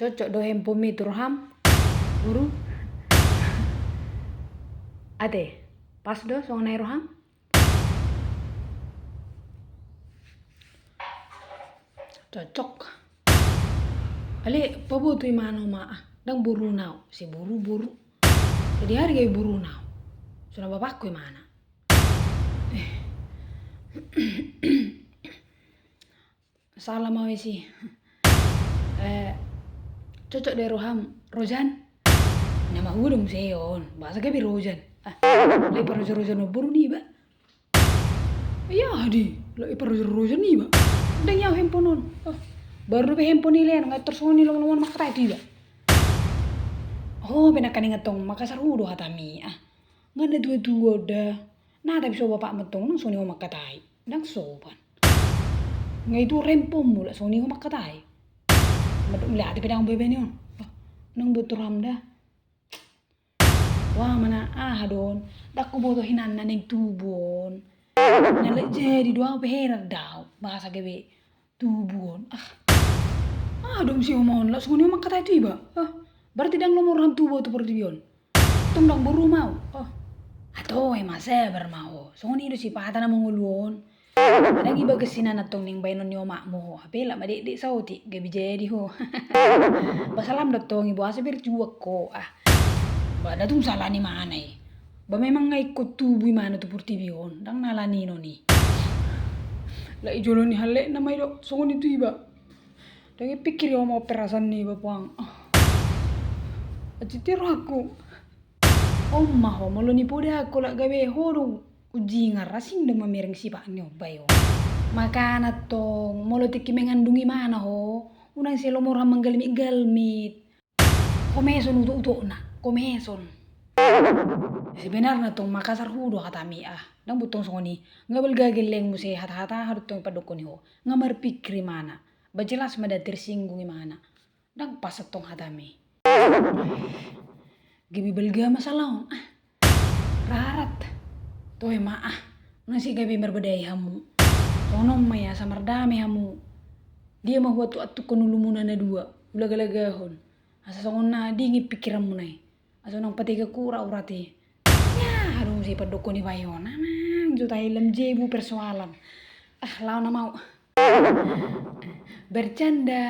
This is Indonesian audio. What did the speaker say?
Cocok do handphone mi turham. Buru. Ate, pas do song nai roham. Cocok. Ale pabutu imano ma dang buru nau, si buru. Jadi hari gay buru nau. Sudah bapakku mana? Salah mau sih. Cocok deh roham, Rojan. Nama hudung seon, bahasa kayak Rojan. Lepas Rojan buru nih ba. Iya di, lepas Rojan nih ba. Udah nyaw handphone baru be handphone ni len ngai tersoni long makai ti ba. Oh, benakan ingatong Makassar hudo hatami ngana dua dah. Nah tapi so bapak metong nang soni homak katai. Nang sopan. Ngai itu rempom mula soni homak katai. Maduk lihat di pedang bebe ni on. Nang butur hamda. Wah mana don. Dak ko boto hinan na ning tubon. Nyalek jadi doang peherar daw. Bahasa gebe tubon. Dong si omon lah soni homak katai tiba. Berarti dang nomor ham tubo tu perdibion. Tung dang buru mau. Atau masa bermau. Soni do si pata na menguluon. Ada giba kesina na tong ning bainon ni omakmu. Apela ma dek sauti gabi jadi ho. Basalam datong ibu asa berjuak ko. Ba datung salah ni mana ba memang ngai ko tubu mana tu perdibion. Dang nalani no ni. La ijolo ni halek na mai do soni tu iba. Dang pikir yo mau perasan ni bapang. Acitiro aku. Omma ho molo ni poda ako la gawe hodo uji ngarasin dong mamireng sipa ni obayo. Makana tong molo tiki mengandungi mana ho. Unang selo mora menggalmit. Komeson uto na. Komeson. Sebenarnya tong Makassar hudo hatami Dang butong songoni ngabel gageleng mo se hata harut tong padukon ho. Ngamar pikri mana. Ba jelas mada tersinggung mana. Dang pasat tong hatami. Gibi belga masalah rarat toh nasi gabi berbedai hamu tonom maya samardame hamu dia mah watu atu konulumuna na dua ulaga-lagahon asa songona dingi pikiran mu nai asa nang patiga kura urati ya harus si padoko ni bayona nang juta ilem jebu persoalan lawan mau bercanda